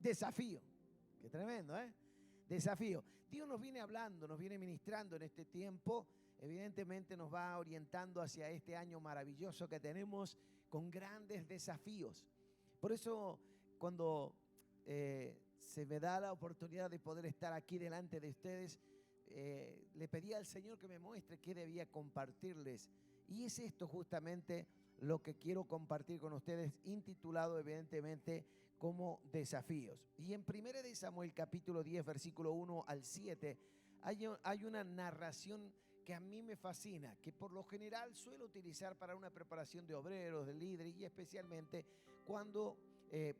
Desafío. Qué tremendo, ¿eh? Desafío. Dios nos viene hablando, nos viene ministrando en este tiempo. Evidentemente nos va orientando hacia este año maravilloso que tenemos con grandes desafíos. Por eso cuando se me da la oportunidad de poder estar aquí delante de ustedes, le pedí al Señor que me muestre qué debía compartirles. Y es esto justamente lo que quiero compartir con ustedes, intitulado evidentemente como desafíos. Y en 1 de Samuel capítulo 10, versículo 1 al 7, hay una narración que a mí me fascina, que por lo general suelo utilizar para una preparación de obreros, de líderes, y especialmente cuando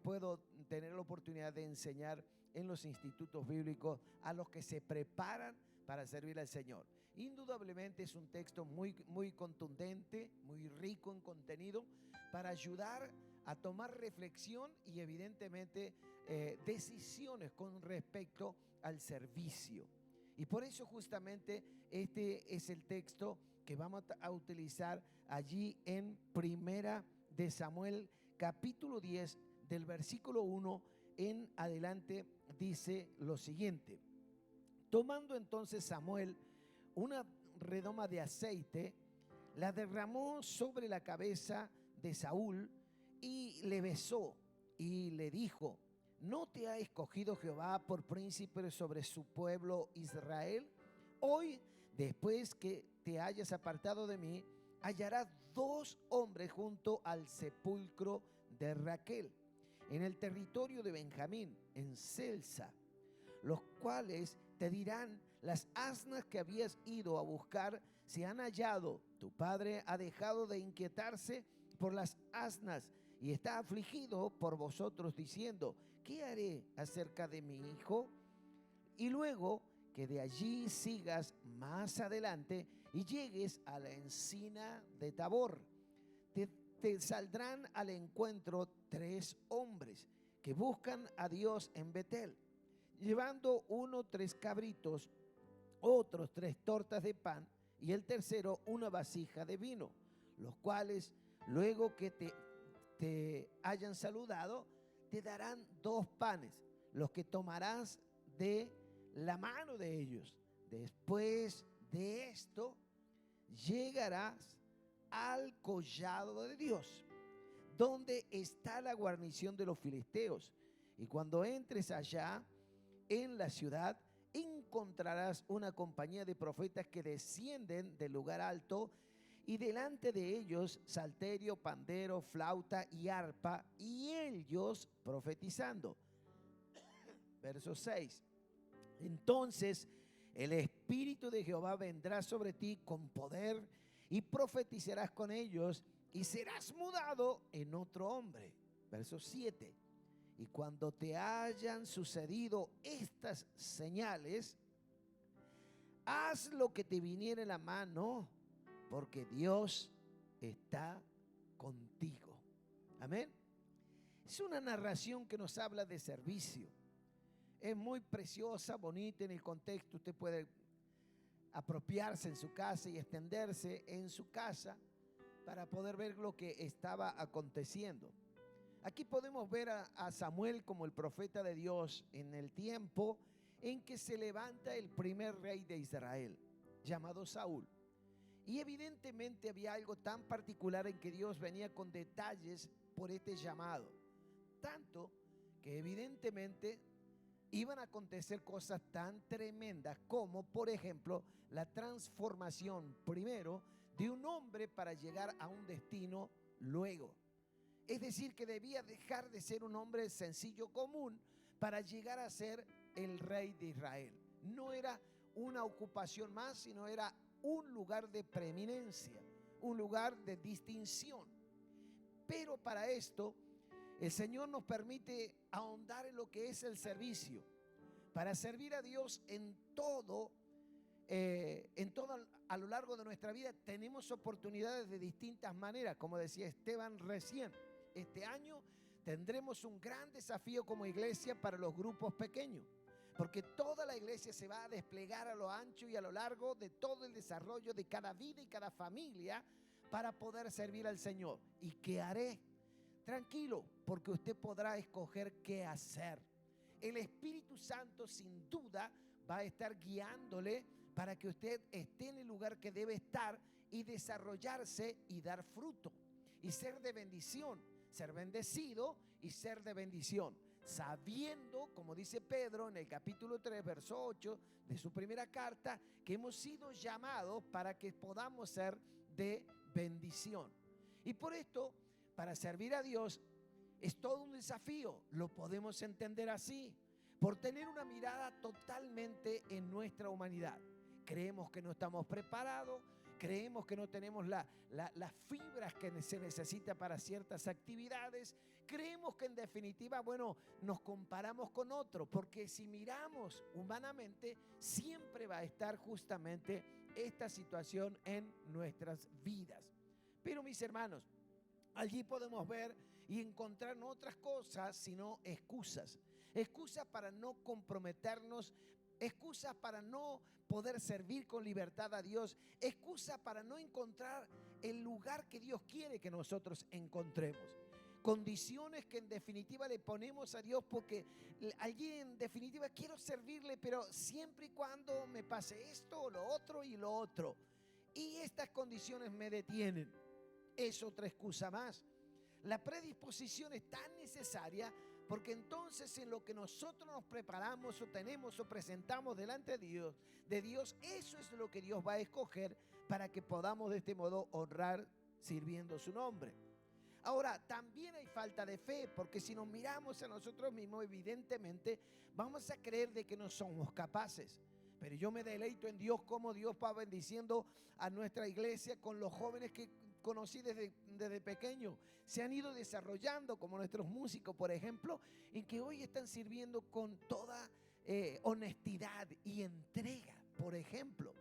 puedo tener la oportunidad de enseñar en los institutos bíblicos a los que se preparan para servir al Señor. Indudablemente es un texto muy contundente, muy rico en contenido, para ayudar a tomar reflexión y evidentemente decisiones con respecto al servicio. Y por eso justamente este es el texto que vamos a utilizar allí en 1 de Samuel capítulo 10 del versículo 1 en adelante. Dice lo siguiente: tomando entonces Samuel una redoma de aceite, la derramó sobre la cabeza de Saúl y le besó y le dijo: ¿no te ha escogido Jehová por príncipe sobre su pueblo Israel? Hoy, después que te hayas apartado de mí, hallarás 2 hombres junto al sepulcro de Raquel, en el territorio de Benjamín, en Selsa, los cuales te dirán: las asnas que habías ido a buscar se han hallado. Tu padre ha dejado de inquietarse por las asnas y está afligido por vosotros, diciendo: ¿qué haré acerca de mi hijo? Y luego que de allí sigas más adelante y llegues a la encina de Tabor, te saldrán al encuentro 3 hombres que buscan a Dios en Betel, llevando uno 3 cabritos, otros 3 tortas de pan y el tercero una vasija de vino, los cuales luego que te hayan saludado te darán 2 panes, los que tomarás de la mano de ellos. Después de esto llegarás al collado de Dios, donde está la guarnición de los filisteos, y cuando entres allá en la ciudad encontrarás una compañía de profetas que descienden del lugar alto, y delante de ellos salterio, pandero, flauta y arpa, y ellos profetizando. Verso 6: entonces el Espíritu de Jehová vendrá sobre ti con poder, y profetizarás con ellos, y serás mudado en otro hombre. Verso 7: y cuando te hayan sucedido estas señales, haz lo que te viniere en la mano, porque Dios está contigo. Amén. Es una narración que nos habla de servicio. Es muy preciosa, bonita en el contexto. Usted puede apropiarse en su casa y extenderse en su casa para poder ver lo que estaba aconteciendo. Aquí podemos ver a Samuel como el profeta de Dios en el tiempo en que se levanta el primer rey de Israel, llamado Saúl. Y evidentemente había algo tan particular en que Dios venía con detalles por este llamado. Tanto que evidentemente iban a acontecer cosas tan tremendas como, por ejemplo, la transformación primero de un hombre para llegar a un destino luego. Es decir, que debía dejar de ser un hombre sencillo común para llegar a ser el rey de Israel. No era una ocupación más, sino era un lugar de preeminencia, un lugar de distinción. Pero para esto el Señor nos permite ahondar en lo que es el servicio. Para servir a Dios en todo a lo largo de nuestra vida tenemos oportunidades de distintas maneras. Como decía Esteban recién, este año tendremos un gran desafío como iglesia para los grupos pequeños, porque toda la iglesia se va a desplegar a lo ancho y a lo largo de todo el desarrollo de cada vida y cada familia para poder servir al Señor. ¿Y qué haré? Tranquilo, porque usted podrá escoger qué hacer. el Espíritu Santo sin duda va a estar guiándole para que usted esté en el lugar que debe estar y desarrollarse y dar fruto y ser de bendición, ser bendecido y ser de bendición, sabiendo, como dice Pedro en el capítulo 3, verso 8 de su primera carta, que hemos sido llamados para que podamos ser de bendición. Y por esto, para servir a Dios es todo un desafío, lo podemos entender así, por tener una mirada totalmente en nuestra humanidad. Creemos que no estamos preparados, creemos que no tenemos las fibras que se necesita para ciertas actividades, creemos que en definitiva, bueno, nos comparamos con otros, porque si miramos humanamente, siempre va a estar justamente esta situación en nuestras vidas. Pero mis hermanos, allí podemos ver y encontrar no otras cosas, sino excusas. Excusas para no comprometernos, excusas para no poder servir con libertad a Dios, excusas para no encontrar el lugar que Dios quiere que nosotros encontremos. Condiciones que en definitiva le ponemos a Dios porque allí en definitiva quiero servirle, pero siempre y cuando me pase esto o lo otro y lo otro. Y estas condiciones me detienen. Es otra excusa más. La predisposición es tan necesaria porque entonces en lo que nosotros nos preparamos o tenemos o presentamos delante de Dios, eso es lo que Dios va a escoger para que podamos de este modo honrar sirviendo su nombre. Ahora, también hay falta de fe, porque si nos miramos a nosotros mismos, evidentemente vamos a creer de que no somos capaces. Pero yo me deleito en Dios, como Dios va bendiciendo a nuestra iglesia con los jóvenes que conocí desde pequeño. Se han ido desarrollando, como nuestros músicos, por ejemplo, en que hoy están sirviendo con toda honestidad y entrega, por ejemplo.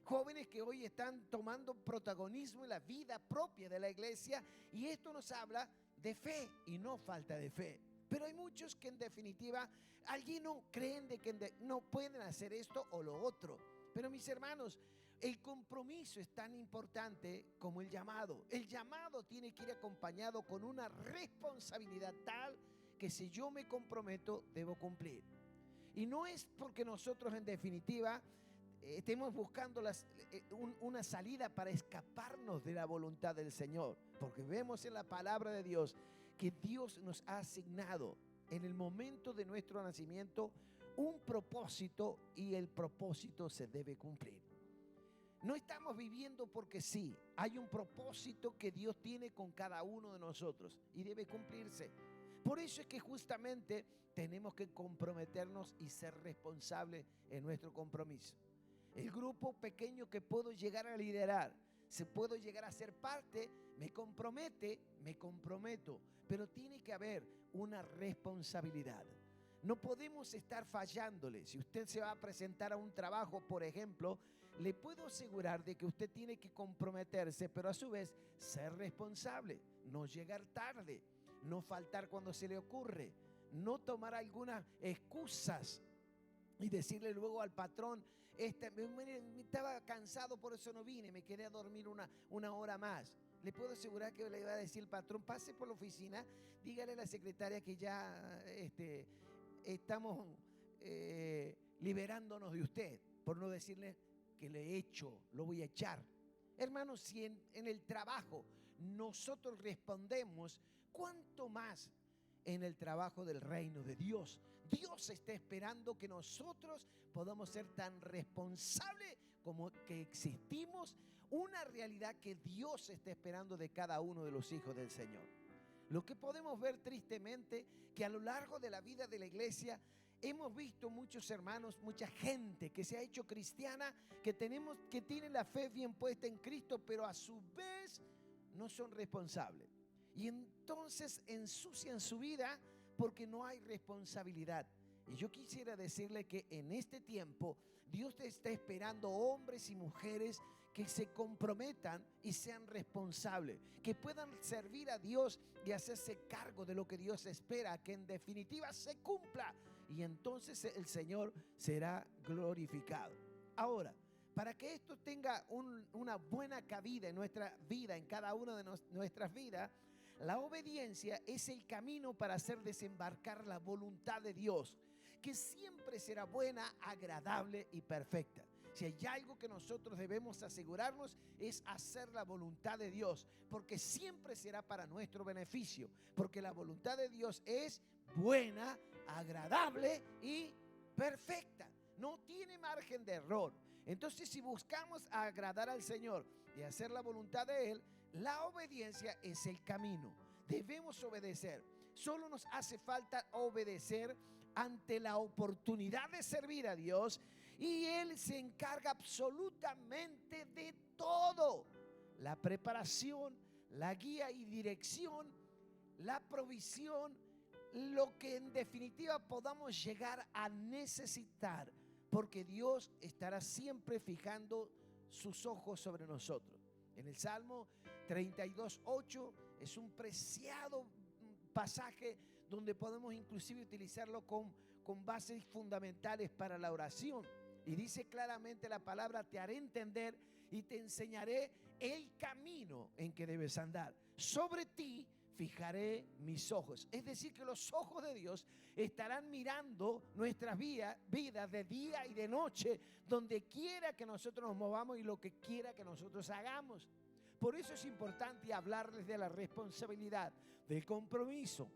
Jóvenes que hoy están tomando protagonismo en la vida propia de la iglesia, y esto nos habla de fe y no falta de fe. Pero hay muchos que en definitiva allí no creen de que no pueden hacer esto o lo otro. Pero mis hermanos, el compromiso es tan importante como el llamado. El llamado tiene que ir acompañado con una responsabilidad tal que si yo me comprometo, debo cumplir. Y no es porque nosotros en definitiva estemos buscando una salida para escaparnos de la voluntad del Señor, porque vemos en la palabra de Dios que Dios nos ha asignado en el momento de nuestro nacimiento un propósito, y el propósito se debe cumplir. No estamos viviendo porque sí, hay un propósito que Dios tiene con cada uno de nosotros y debe cumplirse. Por eso es que justamente tenemos que comprometernos y ser responsables en nuestro compromiso. El grupo pequeño que puedo llegar a liderar, si puedo llegar a ser parte, me comprometo, pero tiene que haber una responsabilidad. No podemos estar fallándole. Si usted se va a presentar a un trabajo, por ejemplo, le puedo asegurar de que usted tiene que comprometerse, pero a su vez ser responsable, no llegar tarde, no faltar cuando se le ocurre, no tomar algunas excusas y decirle luego al patrón, estaba cansado, por eso no vine, me quedé a dormir una hora más. Le puedo asegurar que le va a decir el patrón, pase por la oficina, dígale a la secretaria que ya estamos liberándonos de usted, por no decirle que le he hecho, lo voy a echar. Hermanos, si en el trabajo nosotros respondemos, ¿cuánto más en el trabajo del reino de Dios? Dios está esperando que nosotros podamos ser tan responsables como que existimos, una realidad que Dios está esperando de cada uno de los hijos del Señor. Lo que podemos ver tristemente, que a lo largo de la vida de la iglesia hemos visto muchos hermanos, mucha gente que se ha hecho cristiana, que tienen la fe bien puesta en Cristo, pero a su vez no son responsables. Y entonces ensucian su vida porque no hay responsabilidad. Y yo quisiera decirle que en este tiempo Dios te está esperando hombres y mujeres que se comprometan y sean responsables, que puedan servir a Dios y hacerse cargo de lo que Dios espera, que en definitiva se cumpla, y entonces el Señor será glorificado. Ahora, para que esto tenga una buena cabida en nuestra vida, en cada una de nuestras vidas, la obediencia es el camino para hacer desembarcar la voluntad de Dios. que siempre será buena, agradable y perfecta. Si hay algo que nosotros debemos asegurarnos es hacer la voluntad de Dios, porque siempre será para nuestro beneficio, porque la voluntad de Dios es buena, agradable y perfecta. No tiene margen de error. Entonces, si buscamos agradar al Señor y hacer la voluntad de Él, la obediencia es el camino. Debemos obedecer. Solo nos hace falta obedecer ante la oportunidad de servir a Dios, y Él se encarga absolutamente de todo: la preparación, la guía y dirección, la provisión, lo que en definitiva podamos llegar a necesitar, porque Dios estará siempre fijando sus ojos sobre nosotros. En el Salmo 32:8 es un preciado pasaje donde podemos inclusive utilizarlo con bases fundamentales para la oración. Y dice claramente la palabra: te haré entender y te enseñaré el camino en que debes andar. Sobre ti fijaré mis ojos. Es decir, que los ojos de Dios estarán mirando nuestras vidas de día y de noche, donde quiera que nosotros nos movamos y lo que quiera que nosotros hagamos. Por eso es importante hablarles de la responsabilidad, del compromiso,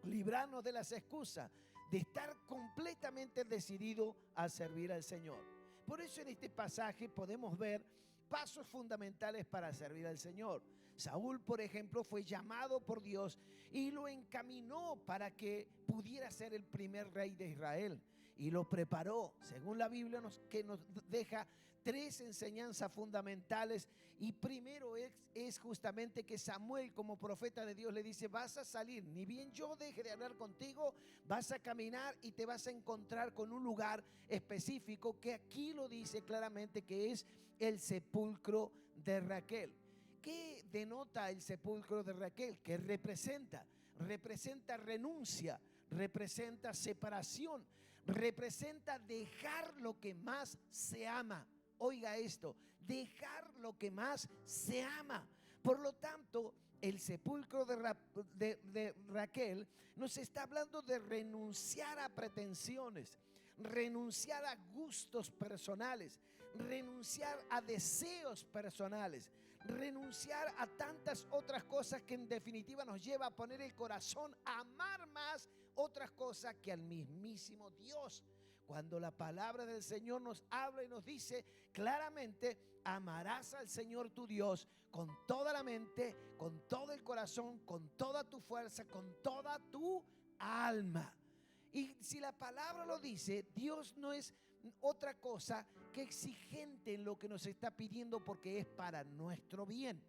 librarnos de las excusas, de estar completamente decidido a servir al Señor. Por eso en este pasaje podemos ver pasos fundamentales para servir al Señor. Saúl, por ejemplo, fue llamado por Dios y lo encaminó para que pudiera ser el primer rey de Israel, y lo preparó. Según la Biblia que nos deja 3 enseñanzas fundamentales, y primero es justamente que Samuel, como profeta de Dios, le dice: vas a salir, ni bien yo deje de hablar contigo, vas a caminar y te vas a encontrar con un lugar específico, que aquí lo dice claramente que es el sepulcro de Raquel. ¿Qué denota el sepulcro de Raquel? ¿Qué representa? Representa renuncia, representa separación, representa dejar lo que más se ama. Oiga esto: dejar lo que más se ama. Por lo tanto, el sepulcro de Raquel nos está hablando de renunciar a pretensiones, renunciar a gustos personales, renunciar a deseos personales, renunciar a tantas otras cosas que en definitiva nos lleva a poner el corazón a amar más otras cosas que al mismísimo Dios. Cuando la palabra del Señor nos habla y nos dice claramente: amarás al Señor tu Dios con toda la mente, con todo el corazón, con toda tu fuerza, con toda tu alma. Y si la palabra lo dice, Dios no es otra cosa que exigente en lo que nos está pidiendo, porque es para nuestro bien.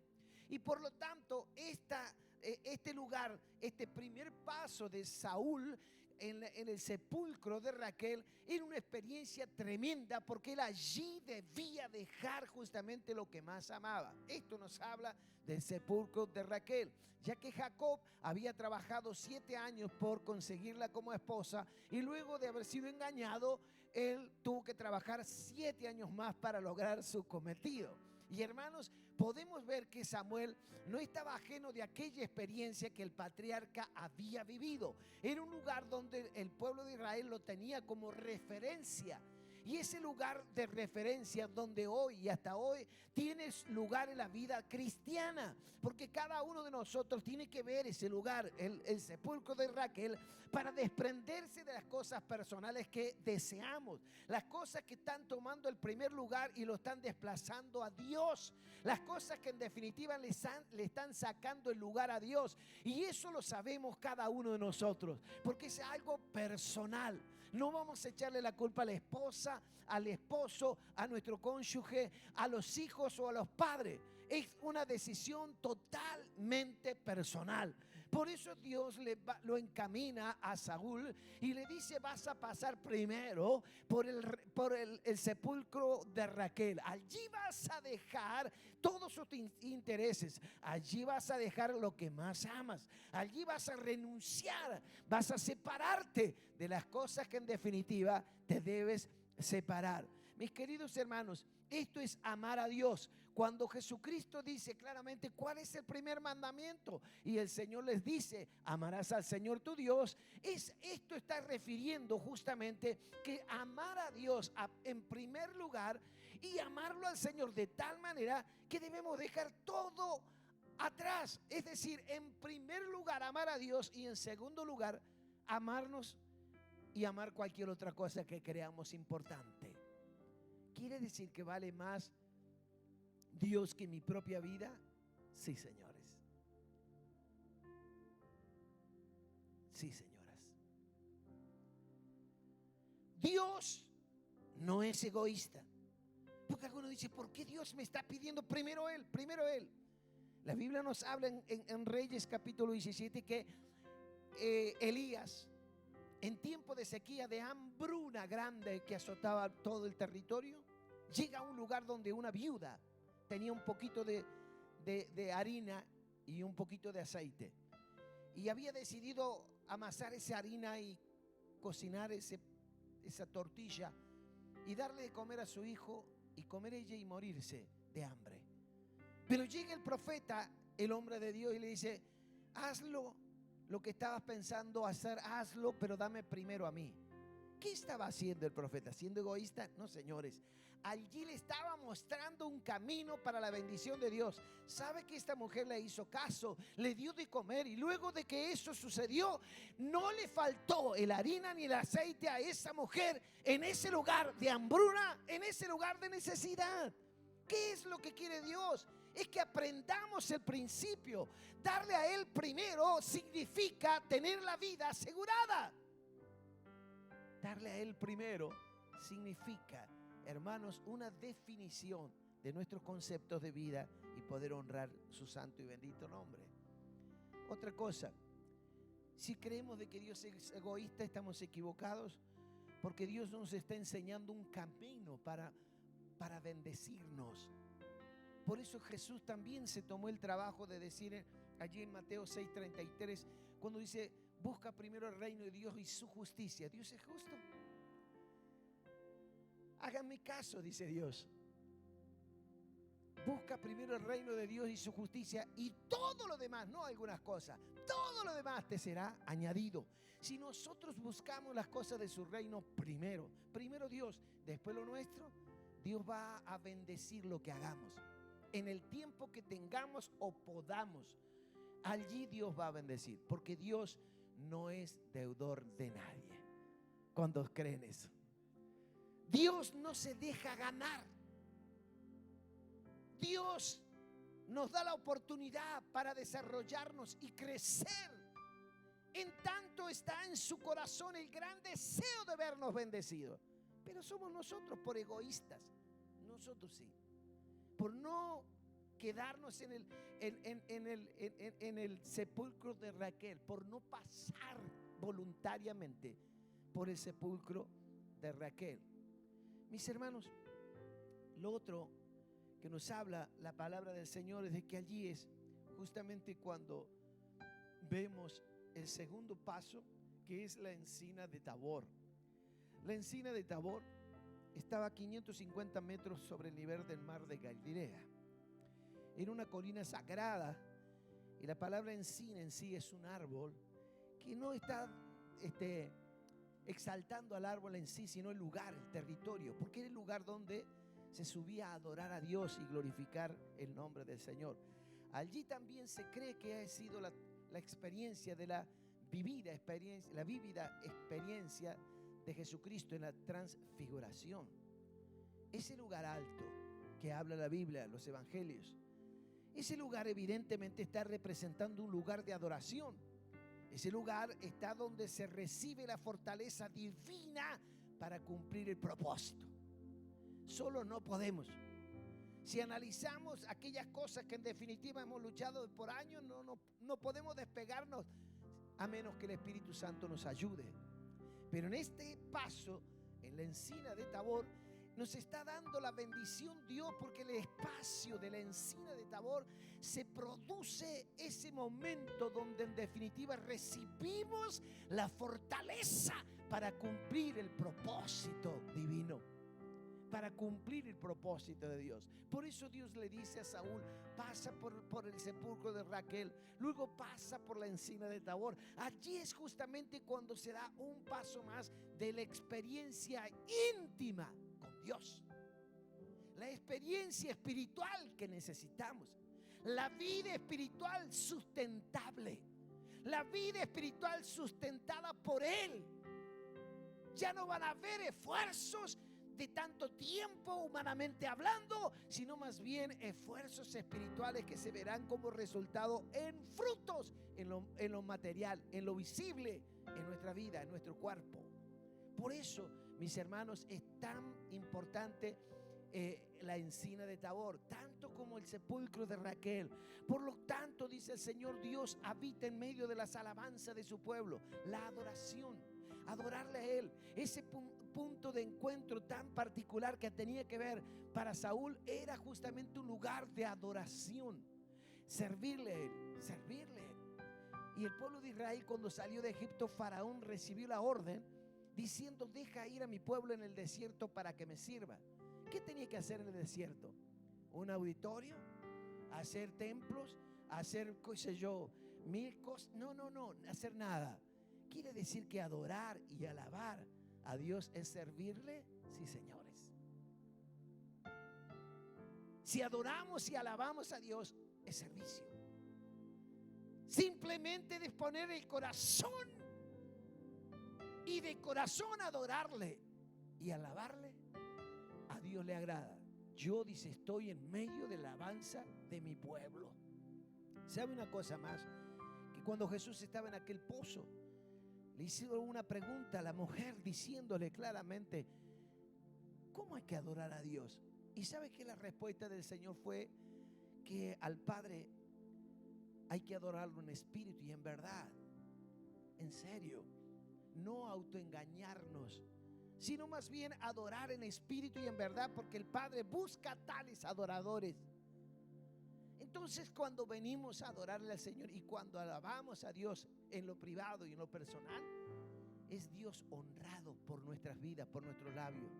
Y por lo tanto, este lugar, este primer paso de Saúl en el sepulcro de Raquel, era una experiencia tremenda, porque él allí debía dejar justamente lo que más amaba. Esto nos habla del sepulcro de Raquel, ya que Jacob había trabajado 7 años por conseguirla como esposa, y luego de haber sido engañado, él tuvo que trabajar 7 años más para lograr su cometido. Y hermanos, podemos ver que Samuel no estaba ajeno de aquella experiencia que el patriarca había vivido. Era un lugar donde el pueblo de Israel lo tenía como referencia. Y ese lugar de referencia donde hoy y hasta hoy tienes lugar en la vida cristiana, porque cada uno de nosotros tiene que ver ese lugar, el sepulcro de Raquel, para desprenderse de las cosas personales que deseamos, las cosas que están tomando el primer lugar y lo están desplazando a Dios, las cosas que en definitiva le están sacando el lugar a Dios. Y eso lo sabemos cada uno de nosotros, porque es algo personal. No vamos a echarle la culpa a la esposa, al esposo, a nuestro cónyuge, a los hijos o a los padres. Es una decisión totalmente personal. Por eso Dios lo encamina a Saúl y le dice: vas a pasar primero por el sepulcro de Raquel. Allí vas a dejar todos sus intereses. Allí vas a dejar lo que más amas. Allí vas a renunciar. Vas a separarte de las cosas que en definitiva te debes separar. Mis queridos hermanos, esto es amar a Dios. Cuando Jesucristo dice claramente cuál es el primer mandamiento y el Señor les dice, amarás al Señor tu Dios, esto está refiriendo justamente que amar a Dios en primer lugar y amarlo al Señor de tal manera que debemos dejar todo atrás. Es decir, en primer lugar amar a Dios y en segundo lugar amarnos y amar cualquier otra cosa que creamos importante. ¿Quiere decir que vale más Dios que mi propia vida? Sí, señores. Sí, señoras. Dios no es egoísta. Porque algunos dicen, ¿por qué Dios me está pidiendo primero Él? Primero Él. La Biblia nos habla en Reyes capítulo 17 que Elías, en tiempo de sequía, de hambruna grande que azotaba todo el territorio, llega a un lugar donde una viuda tenía un poquito de harina y un poquito de aceite. Y había decidido amasar esa harina y cocinar esa tortilla y darle de comer a su hijo y comer ella y morirse de hambre. Pero llega el profeta, el hombre de Dios, y le dice, hazlo, lo que estabas pensando hacer, hazlo, pero dame primero a mí. ¿Qué estaba haciendo el profeta? ¿Siendo egoísta? No, señores. Allí le estaba mostrando un camino para la bendición de Dios. ¿Sabe que esta mujer le hizo caso? Le dio de comer y luego de que eso sucedió, no le faltó el harina ni el aceite a esa mujer en ese lugar de hambruna, en ese lugar de necesidad. ¿Qué es lo que quiere Dios? Es que aprendamos el principio. Darle a Él primero significa tener la vida asegurada. Darle a Él primero significa, hermanos, una definición de nuestros conceptos de vida y poder honrar su santo y bendito nombre. Otra cosa, si creemos de que Dios es egoísta, estamos equivocados, porque Dios nos está enseñando un camino para bendecirnos. Por eso Jesús también se tomó el trabajo de decir allí en Mateo 6:33, cuando dice, busca primero el reino de Dios y su justicia. ¿Dios es justo? Háganme caso, dice Dios. Busca primero el reino de Dios y su justicia y todo lo demás, no algunas cosas, todo lo demás te será añadido. Si nosotros buscamos las cosas de su reino primero Dios, después lo nuestro, Dios va a bendecir lo que hagamos. En el tiempo que tengamos o podamos, allí Dios va a bendecir, porque Dios no es deudor de nadie. ¿Cuántos creen eso? Dios no se deja ganar. Dios nos da la oportunidad para desarrollarnos y crecer. En tanto está en su corazón el gran deseo de vernos bendecidos. Pero somos nosotros por egoístas. Nosotros sí. Por no quedarnos en el sepulcro de Raquel, por no pasar voluntariamente por el sepulcro de Raquel. Mis hermanos, lo otro que nos habla la palabra del Señor es de que allí es justamente cuando vemos el segundo paso, que es la encina de Tabor. La encina de Tabor estaba a 550 metros sobre el nivel del mar de Galilea. Era una colina sagrada y la palabra encina en sí es un árbol que no está exaltando al árbol en sí, sino el lugar, el territorio, porque era el lugar donde se subía a adorar a Dios y glorificar el nombre del Señor. Allí también se cree que ha sido la experiencia de la vivida experiencia de Jesucristo en la transfiguración. Ese lugar alto que habla la Biblia, los evangelios, ese lugar evidentemente está representando un lugar de adoración. Ese lugar está donde se recibe la fortaleza divina para cumplir el propósito. Solo no podemos. Si analizamos aquellas cosas que en definitiva hemos luchado por años, no podemos despegarnos a menos que el Espíritu Santo nos ayude. Pero en este paso, en la encina de Tabor, nos está dando la bendición Dios, porque el espacio de la encina de Tabor se produce ese momento donde en definitiva recibimos la fortaleza para cumplir el propósito divino. para cumplir el propósito de Dios. Por eso Dios le dice a Saúl: pasa por el sepulcro de Raquel, luego pasa por la encina de Tabor. Allí es justamente cuando se da un paso más de la experiencia íntima con Dios, la experiencia espiritual que necesitamos, la vida espiritual sustentable, la vida espiritual sustentada por Él. Ya no van a haber esfuerzos de tanto tiempo humanamente hablando, sino más bien esfuerzos espirituales que se verán como resultado en frutos, en lo material, en lo visible, en nuestra vida, en nuestro cuerpo. Por eso, mis hermanos, es tan importante la encina de Tabor, tanto como el sepulcro de Raquel. Por lo tanto, dice el Señor, Dios habita en medio de las alabanzas de su pueblo, la adoración, adorarle a Él. Ese punto de encuentro tan particular que tenía que ver para Saúl era justamente un lugar de adoración, servirle a Él, servirle a Él. Y el pueblo de Israel, cuando salió de Egipto, Faraón recibió la orden diciendo: deja ir a mi pueblo en el desierto para que me sirva. ¿Qué tenía que hacer en el desierto? ¿Un auditorio? ¿Hacer templos? ¿Hacer, qué sé yo, mil cosas? No, hacer nada. Quiere decir que adorar y alabar a Dios es servirle. Sí, señores. Si adoramos y alabamos a Dios, es servicio. Simplemente disponer el corazón y de corazón adorarle y alabarle, a Dios le agrada. Yo, dice, estoy en medio de la alabanza de mi pueblo. ¿Sabe una cosa más? Que cuando Jesús estaba en aquel pozo, le hicieron una pregunta a la mujer diciéndole claramente: ¿cómo hay que adorar a Dios? Y sabe que la respuesta del Señor fue que al Padre hay que adorarlo en espíritu y en verdad. En serio, no autoengañarnos, sino más bien adorar en espíritu y en verdad, porque el Padre busca tales adoradores. Entonces, cuando venimos a adorarle al Señor y cuando alabamos a Dios en lo privado y en lo personal, es Dios honrado por nuestras vidas, por nuestros labios.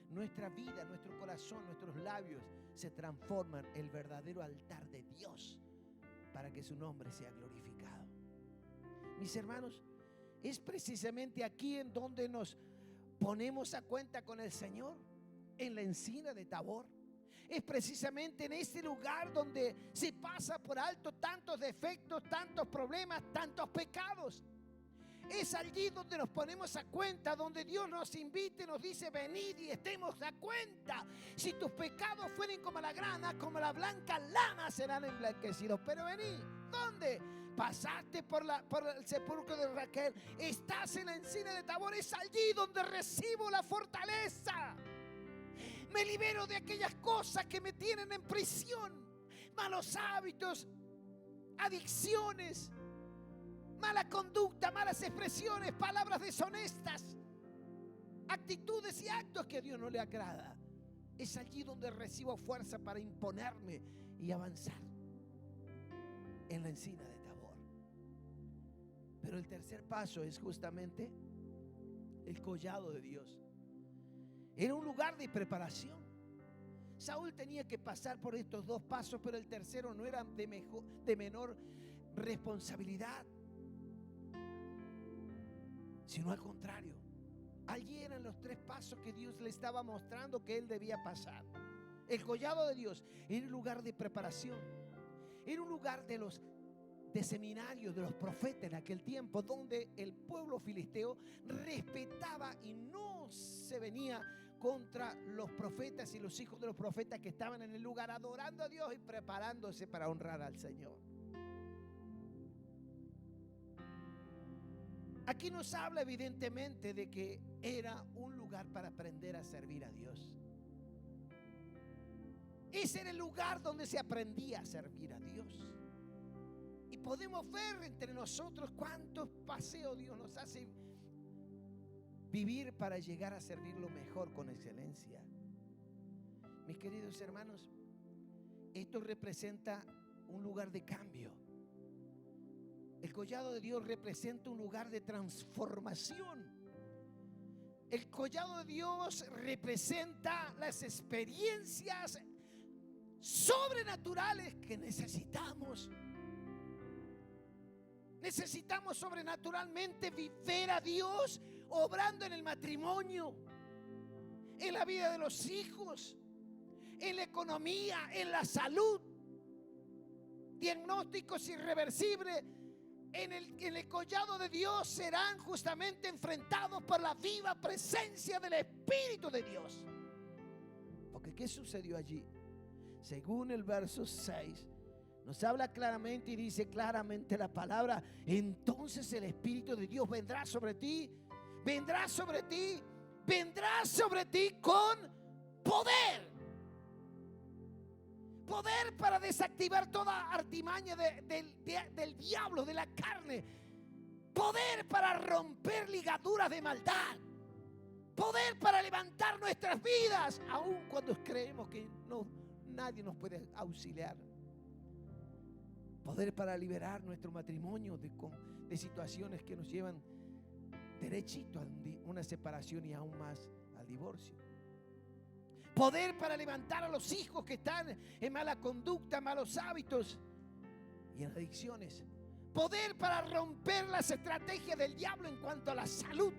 Nuestra vida, nuestro corazón, nuestros labios se transforman en el verdadero altar de Dios para que su nombre sea glorificado. Mis hermanos, es precisamente aquí en donde nos ponemos a cuenta con el Señor, en la encina de Tabor. Es precisamente en este lugar donde se pasa por alto tantos defectos, tantos problemas, tantos pecados. Es allí donde nos ponemos a cuenta, donde Dios nos invita y nos dice: venid y estemos a cuenta. Si tus pecados fueren como la grana, como la blanca lana, serán emblanquecidos. Pero venid, ¿dónde? Pasaste por el sepulcro de Raquel, estás en la encina de Tabor. Es allí donde recibo la fortaleza. Me libero de aquellas cosas que me tienen en prisión, malos hábitos, adicciones, mala conducta, malas expresiones, palabras deshonestas, actitudes y actos que a Dios no le agrada. Es allí donde recibo fuerza para imponerme y avanzar en la encina de Tabor. Pero el tercer paso es justamente el collado de Dios. Era un lugar de preparación. Saúl tenía que pasar por estos dos pasos, pero el tercero no era de menor responsabilidad, sino al contrario. Allí eran los tres pasos que Dios le estaba mostrando que él debía pasar. El collado de Dios era un lugar de preparación, era un lugar de seminarios de los profetas en aquel tiempo, donde el pueblo filisteo respetaba y no se venía contra los profetas y los hijos de los profetas que estaban en el lugar adorando a Dios y preparándose para honrar al Señor. Aquí nos habla evidentemente de que era un lugar para aprender a servir a Dios. Ese era el lugar donde se aprendía a servir a Dios. Y podemos ver entre nosotros cuántos paseos Dios nos hace vivir para llegar a servirlo mejor, con excelencia. Mis queridos hermanos, esto representa un lugar de cambio. El collado de Dios representa un lugar de transformación. El collado de Dios representa las experiencias sobrenaturales que necesitamos. Necesitamos sobrenaturalmente vivir a Dios obrando en el matrimonio, en la vida de los hijos, en la economía, en la salud. Diagnósticos irreversibles en el collado de Dios serán justamente enfrentados por la viva presencia del Espíritu de Dios. Porque ¿qué sucedió allí? Según el verso 6, nos habla claramente y dice claramente la palabra: entonces el Espíritu de Dios vendrá sobre ti, vendrá sobre ti, vendrá sobre ti con poder. Poder para desactivar toda artimaña del diablo, de la carne. Poder para romper ligaduras de maldad. Poder para levantar nuestras vidas, aun cuando creemos que nadie nos puede auxiliar. Poder para liberar nuestro matrimonio de situaciones que nos llevan derechito a una separación y aún más al divorcio. Poder para levantar a los hijos que están en mala conducta, malos hábitos y en adicciones. Poder para romper las estrategias del diablo en cuanto a la salud.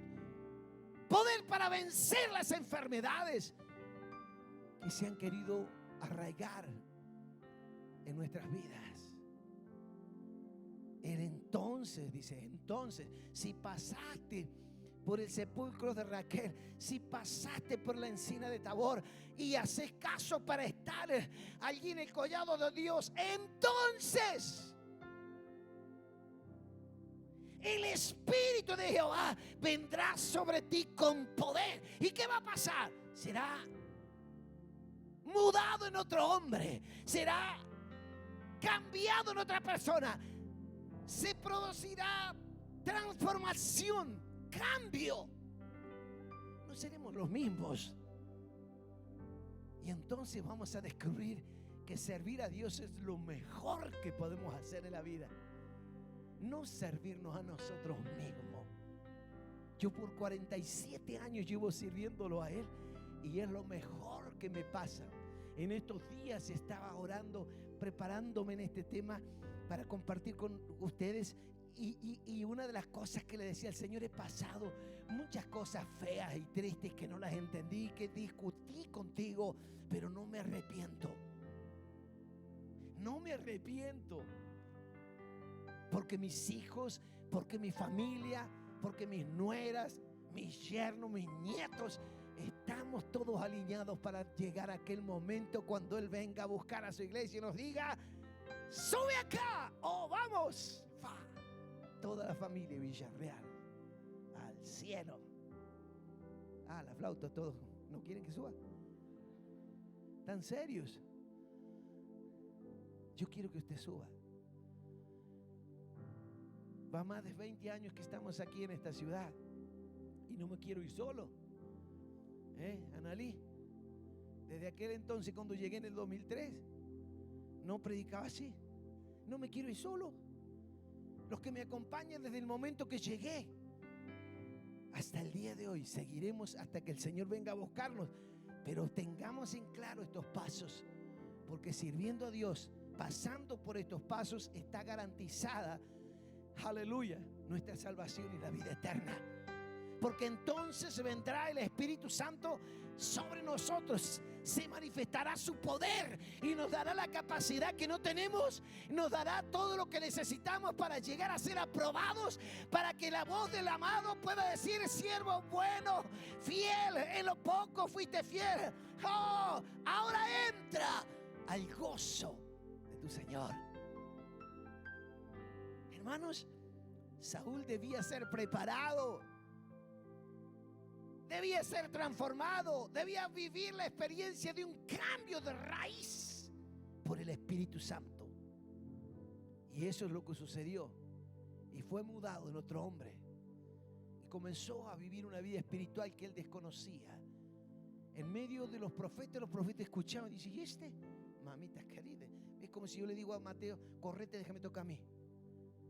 Poder para vencer las enfermedades que se han querido arraigar en nuestras vidas. Entonces, dice, entonces, si pasaste por el sepulcro de Raquel, si pasaste por la encina de Tabor y haces caso para estar allí en el collado de Dios, entonces el Espíritu de Jehová vendrá sobre ti con poder. ¿Y qué va a pasar? Será mudado en otro hombre, será cambiado en otra persona, se producirá transformación, cambio. No seremos los mismos. Y entonces vamos a descubrir que servir a Dios es lo mejor que podemos hacer en la vida. No servirnos a nosotros mismos. Yo por 47 años llevo sirviéndolo a Él y es lo mejor que me pasa. En estos días estaba orando, preparándome en este tema para compartir con ustedes. Y una de las cosas que le decía al Señor: he pasado muchas cosas feas y tristes que no las entendí, que discutí contigo, pero no me arrepiento. No me arrepiento. Porque mis hijos, porque mi familia, porque mis nueras, mis yernos, mis nietos, estamos todos alineados para llegar a aquel momento cuando Él venga a buscar a su iglesia y nos diga: sube acá, o vamos. Toda la familia Villarreal al cielo. La flauta, todos no quieren que suba. ¿Tan serios? Yo quiero que usted suba. Va más de 20 años que estamos aquí en esta ciudad y no me quiero ir solo. Analí, desde aquel entonces, cuando llegué en el 2003, no predicaba así. No me quiero ir solo. Los que me acompañan desde el momento que llegué hasta el día de hoy, seguiremos hasta que el Señor venga a buscarnos. Pero tengamos en claro estos pasos, porque sirviendo a Dios, pasando por estos pasos, está garantizada, aleluya, nuestra salvación y la vida eterna. Porque entonces vendrá el Espíritu Santo sobre nosotros, se manifestará su poder y nos dará la capacidad que no tenemos, nos dará todo lo que necesitamos para llegar a ser aprobados, para que la voz del amado pueda decir: siervo bueno, fiel, en lo poco fuiste fiel, ahora entra al gozo de tu Señor. Hermanos, Saúl debía ser preparado, debía ser transformado, debía vivir la experiencia de un cambio de raíz por el Espíritu Santo. Y eso es lo que sucedió. Y fue mudado en otro hombre. Y comenzó a vivir una vida espiritual que él desconocía. En medio de los profetas escuchaban y dicen: ¿y este? Mamita querida. Es como si yo le digo a Mateo: correte, déjame tocar a mí.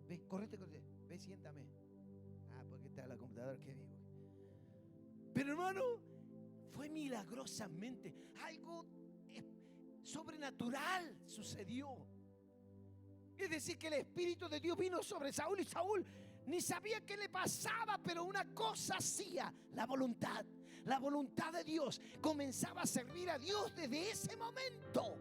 Ve, correte, ve, siéntame. Porque está la computadora que vivo. Pero hermano, fue milagrosamente. Algo sobrenatural sucedió. Es decir, que el Espíritu de Dios vino sobre Saúl y Saúl ni sabía qué le pasaba, pero una cosa hacía: la voluntad de Dios. Comenzaba a servir a Dios desde ese momento.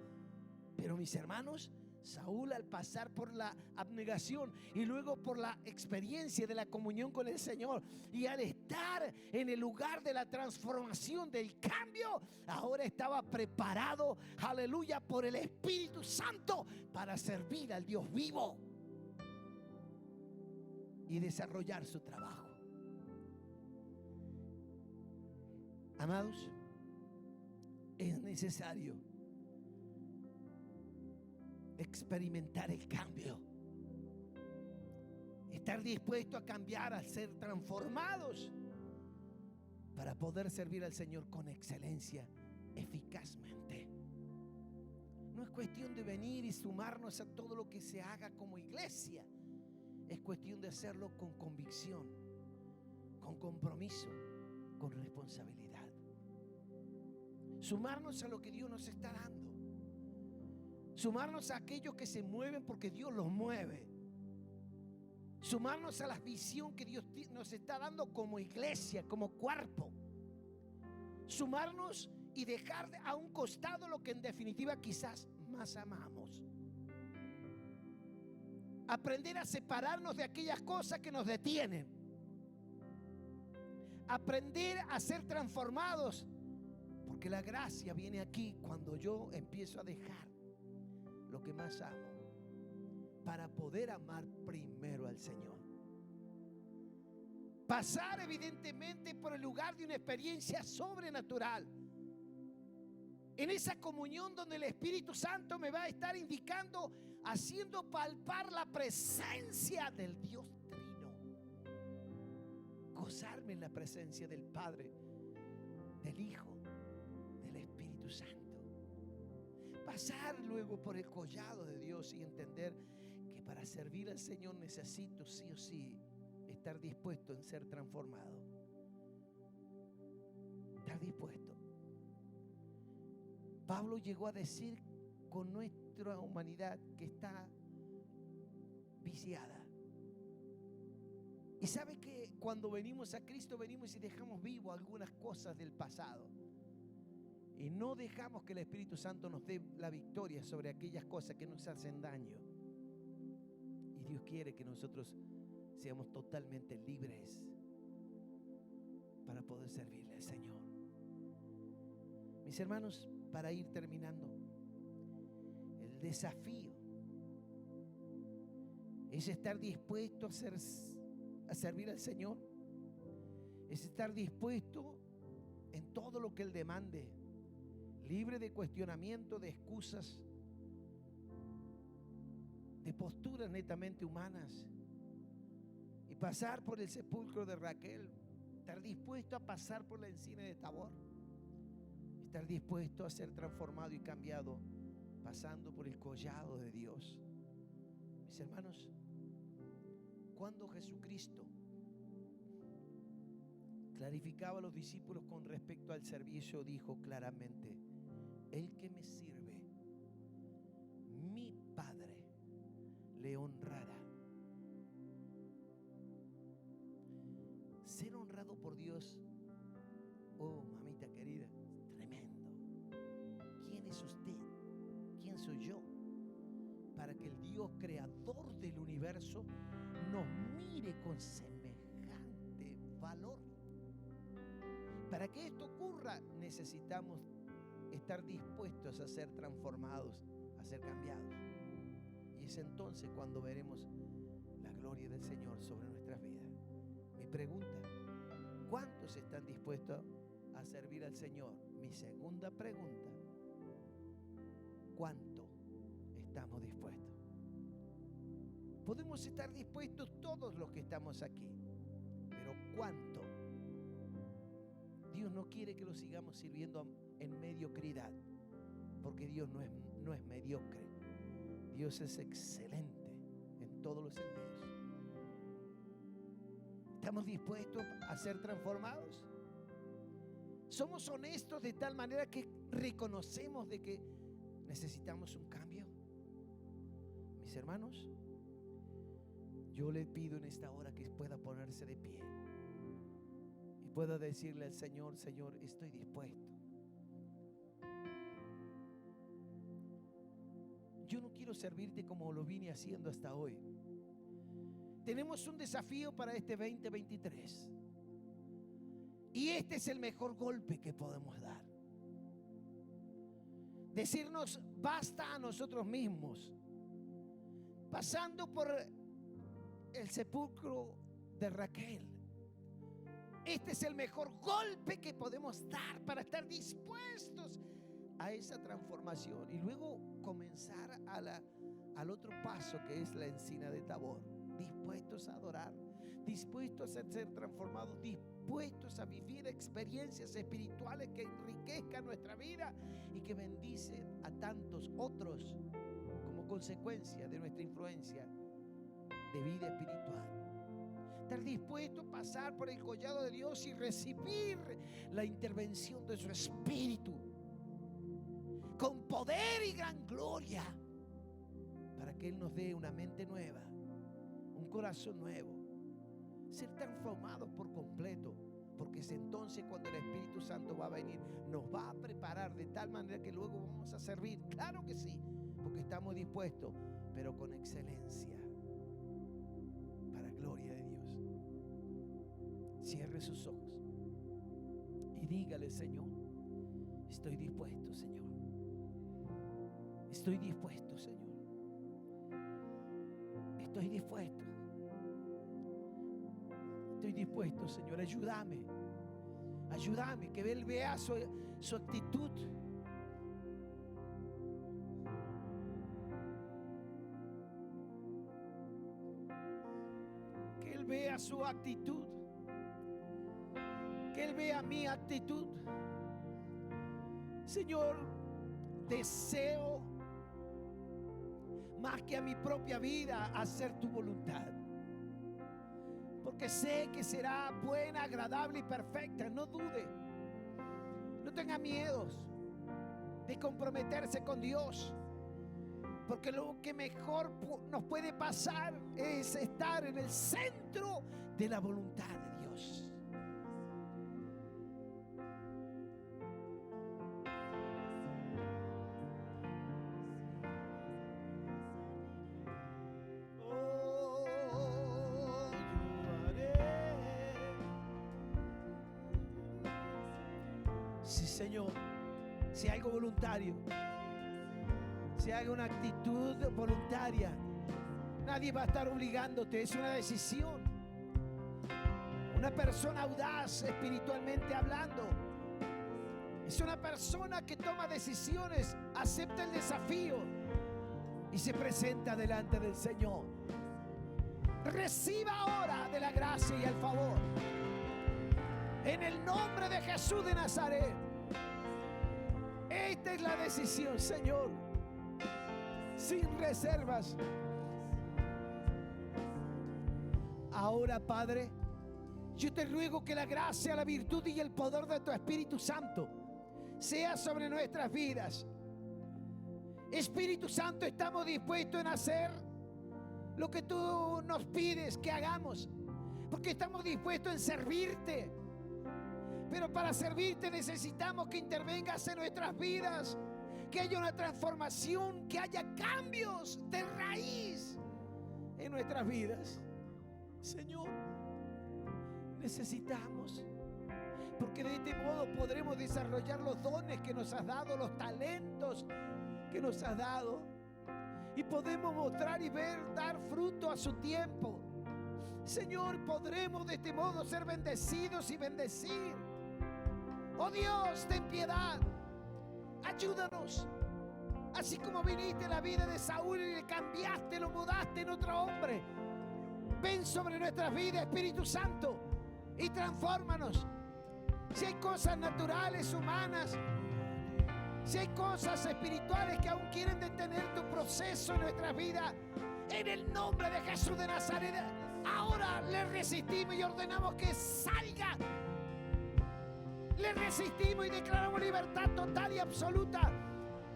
Pero mis hermanos, Saúl, al pasar por la abnegación y luego por la experiencia de la comunión con el Señor, y al estar en el lugar de la transformación, del cambio, ahora estaba preparado, aleluya, por el Espíritu Santo para servir al Dios vivo y desarrollar su trabajo. Amados, es necesario experimentar el cambio, estar dispuesto a cambiar, a ser transformados para poder servir al Señor con excelencia, eficazmente. No es cuestión de venir y sumarnos a todo lo que se haga como iglesia. Es cuestión de hacerlo con convicción, con compromiso, con responsabilidad. Sumarnos a lo que Dios nos está dando. Sumarnos a aquellos que se mueven porque Dios los mueve. Sumarnos a la visión que Dios nos está dando como iglesia, como cuerpo. Sumarnos y dejar a un costado lo que en definitiva quizás más amamos. Aprender a separarnos de aquellas cosas que nos detienen. Aprender a ser transformados, porque la gracia viene aquí cuando yo empiezo a dejar lo que más amo para poder amar primero al Señor. Pasar evidentemente por el lugar de una experiencia sobrenatural, en esa comunión donde el Espíritu Santo me va a estar indicando, haciendo palpar la presencia del Dios Trino. Gozarme en la presencia del Padre, del Hijo, del Espíritu Santo. Pasar luego por el collado de Dios y entender que para servir al Señor necesito sí o sí estar dispuesto en ser transformado. Estar dispuesto. Pablo llegó a decir con nuestra humanidad que está viciada. Y sabe que cuando venimos a Cristo, venimos y dejamos vivo algunas cosas del pasado. Y no dejamos que el Espíritu Santo nos dé la victoria sobre aquellas cosas que nos hacen daño. Y Dios quiere que nosotros seamos totalmente libres para poder servirle al Señor. Mis hermanos, para ir terminando, el desafío es estar dispuesto a servir al Señor. Es estar dispuesto en todo lo que Él demande, libre de cuestionamiento, de excusas, de posturas netamente humanas, y pasar por el sepulcro de Raquel, estar dispuesto a pasar por la encina de Tabor, estar dispuesto a ser transformado y cambiado pasando por el collado de Dios. Mis hermanos, cuando Jesucristo clarificaba a los discípulos con respecto al servicio, dijo claramente: el que me sirve, mi Padre le honrará. Ser honrado por Dios, oh mamita querida, tremendo. ¿Quién es usted? ¿Quién soy yo? Para que el Dios creador del universo nos mire con semejante valor. Para que esto ocurra, necesitamos estar dispuestos a ser transformados, a ser cambiados. Y es entonces cuando veremos la gloria del Señor sobre nuestras vidas. Mi pregunta: ¿cuántos están dispuestos a servir al Señor? Mi segunda pregunta: ¿cuánto estamos dispuestos? Podemos estar dispuestos todos los que estamos aquí, pero ¿cuánto? Dios no quiere que lo sigamos sirviendo en mediocridad, porque Dios no es mediocre. Dios es excelente en todos los sentidos. ¿Estamos dispuestos a ser transformados? Somos honestos de tal manera que reconocemos de que necesitamos un cambio. Mis hermanos, yo le pido en esta hora que pueda ponerse de pie y pueda decirle al Señor: Señor, estoy dispuesto. Yo no quiero servirte como lo vine haciendo hasta hoy. Tenemos un desafío para este 2023. Y este es el mejor golpe que podemos dar. Decirnos basta a nosotros mismos. Pasando por el sepulcro de Raquel. Este es el mejor golpe que podemos dar para estar dispuestos a esa transformación. Y luego comenzar al otro paso, que es la encina de Tabor. Dispuestos a adorar, dispuestos a ser transformados, dispuestos a vivir experiencias espirituales que enriquezcan nuestra vida y que bendicen a tantos otros como consecuencia de nuestra influencia de vida espiritual. Estar dispuesto a pasar por el collado de Dios y recibir la intervención de su Espíritu con poder y gran gloria, para que Él nos dé una mente nueva, un corazón nuevo, ser transformados por completo, porque es entonces cuando el Espíritu Santo va a venir, nos va a preparar de tal manera que luego vamos a servir. Claro que sí, porque estamos dispuestos, pero con excelencia, para gloria de Dios. Cierre sus ojos y dígale: Señor, estoy dispuesto, Señor. Estoy dispuesto, Señor. Estoy dispuesto. Estoy dispuesto, Señor. Ayúdame. Ayúdame, que Él vea su actitud. Que Él vea su actitud. Que Él vea mi actitud. Señor, deseo más que a mi propia vida hacer tu voluntad, porque sé que será buena, agradable y perfecta. No dude, no tenga miedos de comprometerse con Dios, porque lo que mejor nos puede pasar es estar en el centro de la voluntad de Dios. Sí, Señor, si algo voluntario, si haga una actitud voluntaria, nadie va a estar obligándote, es una decisión. Una persona audaz espiritualmente hablando es una persona que toma decisiones, acepta el desafío y se presenta delante del Señor. Reciba ahora de la gracia y el favor. En el nombre de Jesús de Nazaret. Esta es la decisión, Señor. Sin reservas. Ahora, Padre, yo te ruego que la gracia, la virtud y el poder de tu Espíritu Santo sea sobre nuestras vidas. Espíritu Santo, estamos dispuestos en hacer lo que tú nos pides que hagamos, porque estamos dispuestos en servirte. Pero para servirte necesitamos que intervengas en nuestras vidas, que haya una transformación, que haya cambios de raíz en nuestras vidas. Señor, necesitamos, porque de este modo podremos desarrollar los dones que nos has dado, los talentos que nos has dado, y podemos mostrar y dar fruto a su tiempo. Señor, podremos de este modo ser bendecidos y bendecir. Oh Dios, ten piedad, ayúdanos. Así como viniste en la vida de Saúl y le cambiaste, lo mudaste en otro hombre, ven sobre nuestras vidas, Espíritu Santo, y transfórmanos. Si hay cosas naturales, humanas, si hay cosas espirituales que aún quieren detener tu proceso en nuestras vidas, en el nombre de Jesús de Nazaret, ahora le resistimos y ordenamos que salga Le resistimos y declaramos libertad total y absoluta.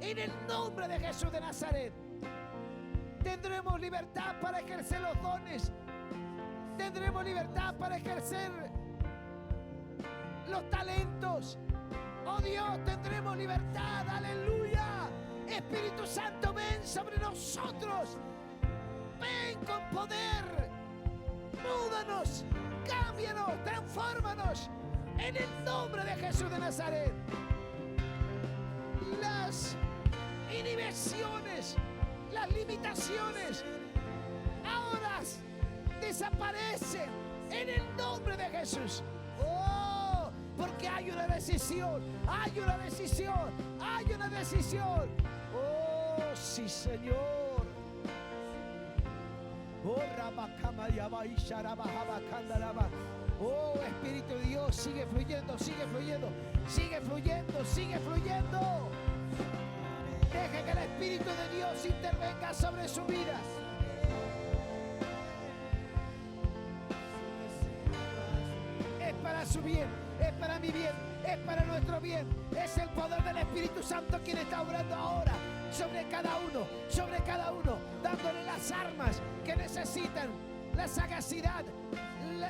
En el nombre de Jesús de Nazaret. Tendremos libertad para ejercer los dones. Tendremos libertad para ejercer los talentos. Oh Dios, tendremos libertad. Aleluya. Espíritu Santo, ven sobre nosotros. Ven con poder. Múdanos, cámbianos, transfórmanos. En el nombre de Jesús de Nazaret. Las inhibiciones, las limitaciones, ahora desaparecen en el nombre de Jesús. Oh, porque hay una decisión, hay una decisión, hay una decisión. Oh, sí, Señor. Oh, oh, Espíritu de Dios, sigue fluyendo, sigue fluyendo, sigue fluyendo, sigue fluyendo. Deje que el Espíritu de Dios intervenga sobre su vida. Es para su bien, es para mi bien, es para nuestro bien. Es el poder del Espíritu Santo quien está obrando ahora sobre cada uno, dándole las armas que necesitan, la sagacidad,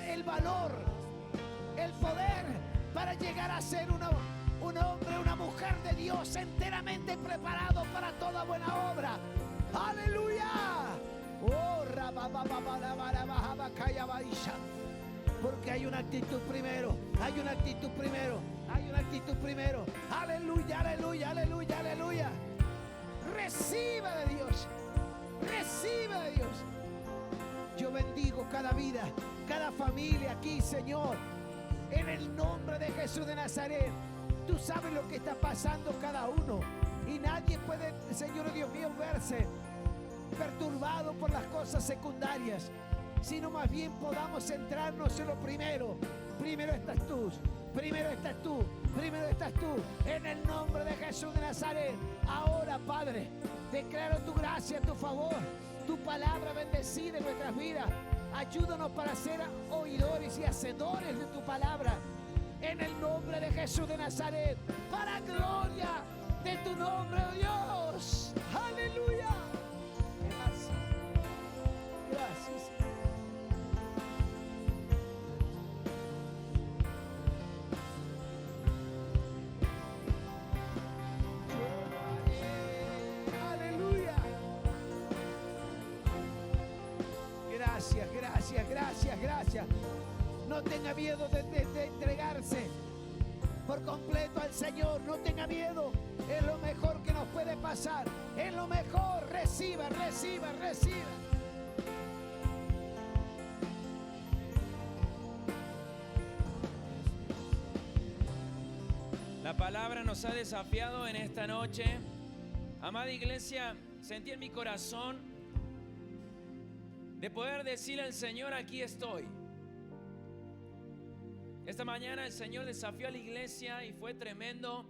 el valor, el poder para llegar a ser un hombre, una mujer de Dios enteramente preparado para toda buena obra. ¡Aleluya! Oh, porque hay una actitud primero, hay una actitud primero, hay una actitud primero. ¡Aleluya, aleluya, aleluya, aleluya! Reciba de Dios, reciba de Dios. Yo bendigo cada vida, cada familia aquí, Señor, en el nombre de Jesús de Nazaret. Tú sabes lo que está pasando cada uno y nadie puede, Señor Dios mío, verse perturbado por las cosas secundarias, sino más bien podamos centrarnos en lo primero. Primero estás tú, primero estás tú, primero estás tú, en el nombre de Jesús de Nazaret. Ahora, Padre, declaro tu gracia, tu favor, tu palabra bendecida en nuestras vidas. Ayúdanos para ser oidores y hacedores de tu palabra. En el nombre de Jesús de Nazaret, para gloria de tu nombre, oh Dios. Aleluya. Gracias. Gracias. Aleluya. Gracias, gracias, gracias, gracias. No tenga miedo de entregarse por completo al Señor. No tenga miedo. Es lo mejor que nos puede pasar. Es lo mejor. Reciba, reciba, reciba. La palabra nos ha desafiado en esta noche. Amada iglesia, sentí en mi corazón de poder decirle al Señor: aquí estoy. Esta mañana el Señor desafió a la iglesia y fue tremendo.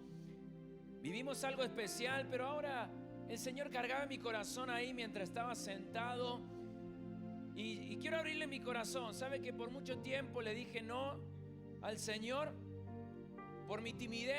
Vivimos algo especial, pero ahora el Señor cargaba mi corazón ahí mientras estaba sentado. Y quiero abrirle mi corazón. Sabe que por mucho tiempo le dije no al Señor por mi timidez.